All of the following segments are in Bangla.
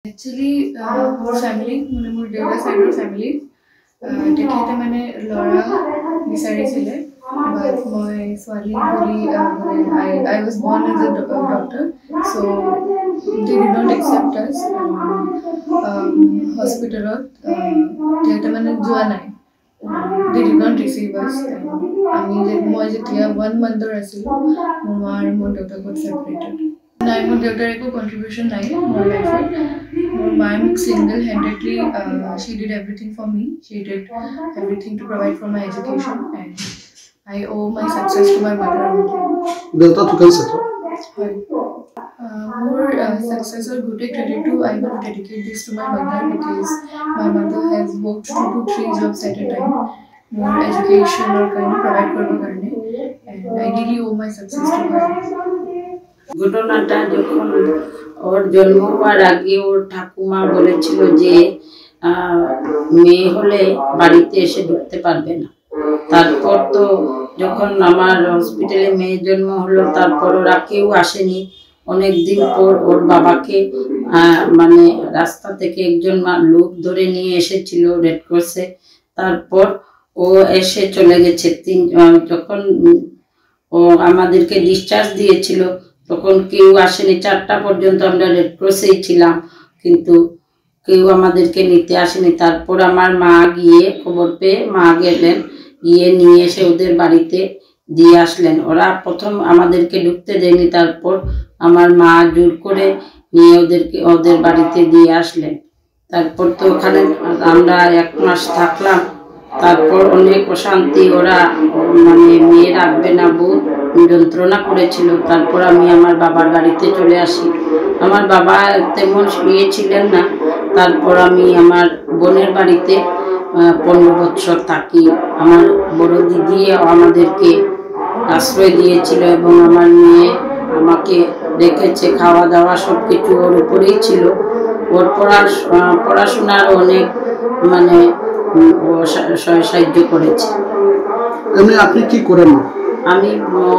Actually, more family, more dear side of family. তেখেতে মানে ল'ৰা বিচাৰিছিলে but মই ছোৱালী বুলি I was born as a doctor, so they did not accept us. Hospitalot তেখেতে মানে যোৱা নাই, they did not receive us. মই যেতিয়া 1 month আছিলোঁ মোৰ মা আৰু মোৰ দেউতা got separated. নাই, মোৰ দেউতাৰ একো কন্ট্ৰিবিউশ্যন নাই মোৰ লাইফত। মোৰ মায়ে মোক single-handedly she did everything for me. She did everything to provide for my education, and I owe my success to my mother only. দেউতা ঢুকাইছে তো? হয়, মোৰ successor গোটেই creditটো I will dedicate this to my mother because my mother has worked 2 to 3 jobs at a time. More education or kind of provide for her, and I really owe my success to her. ঘটনাটা যখন ওর জন্ম হওয়ার আগে ওর ঠাকুমা বলেছিল যে মেয়ে হলে বাড়িতে এসে ঢুকতে পারবে না। তারপর তো যখন আমার হসপিটালে মেয়ের জন্ম হলো তারপর ওরা কেউ আসেনি। অনেক দিন পর ওর বাবাকে মানে রাস্তা থেকে একজন লোক ধরে নিয়ে এসেছিল রেড ক্রসে। তারপর ও এসে চলে গেছে। যখন ও আমাদেরকে ডিসচার্জ দিয়েছিল তখন কেউ আসেনি। 4টা পর্যন্ত আমরা রেড ক্রসেই ছিলাম, কিন্তু কেউ আমাদেরকে নিতে আসেনি। তারপর আমার মা গিয়ে খবর পেয়ে মা গেলেন, গিয়ে নিয়ে এসে ওদের বাড়িতে দিয়ে আসলেন। ওরা প্রথম আমাদেরকে ঢুকতে দেয়নি, তারপর আমার মা জোর করে নিয়ে ওদের বাড়িতে দিয়ে আসলেন। তারপর তো ওখানে আমরা 1 মাস থাকলাম। তারপর অনেক অশান্তি, ওরা মানে মেয়ে রাখবে না, বহুত যন্ত্রণা করেছিল। তারপর আমি আমার বাবার বাড়িতে চলে আসি। আমার বাবা তেমন বিয়ে ছিলেন না। তারপর আমি আমার বোনের বাড়িতে 15 বছর থাকি। আমার বড় দিদি আমাদেরকে আশ্রয় দিয়েছিল এবং আমার মেয়ে আমাকে রেখেছে, খাওয়া দাওয়া সব কিছু ওর উপরেই ছিল। ওর পড়াশোনার অনেক মানে সাহায্য করেছে। এমনি আপনি কি করেন? আমি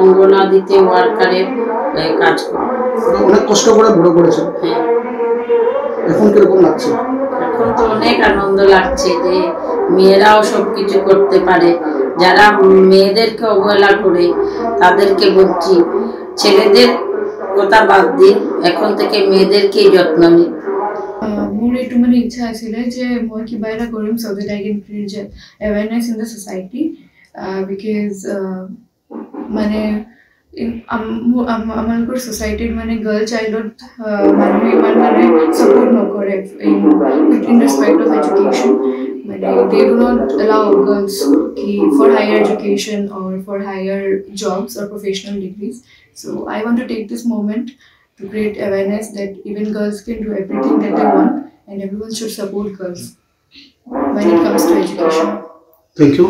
অঙ্গনাদিতে ওয়ার্কারের কাজ করি। অনেক কষ্ট করে বড় করেছেন। হ্যাঁ। এখন কিরকম লাগছে? এখন তো অনেক আনন্দ লাগছে যে মেয়েরাও সব কিছু করতে পারে। যারা মেয়েদেরকে অবহেলা করে তাদেরকে বলছি ছেলেদের কথা বাদ দিন, এখন থেকে মেয়েদেরকেই যত্ন নিন। মোৰ এইটো মানে ইচ্ছা আছিলে যে মই কিবা এটা কৰিম so that I can create awareness in the society, because মানে আমালোকৰ ছ'চাইটিত মানে গাৰ্ল চাইল্ডত মানুহে ইমান মানে ছাপোৰ্ট নকৰে in respect of education. মানে they do not allow girls for higher education or for higher jobs or professional degrees. So I want to take this moment to create awareness that even girls can do everything that they want, and everyone should support girls when it comes to education. Thank you.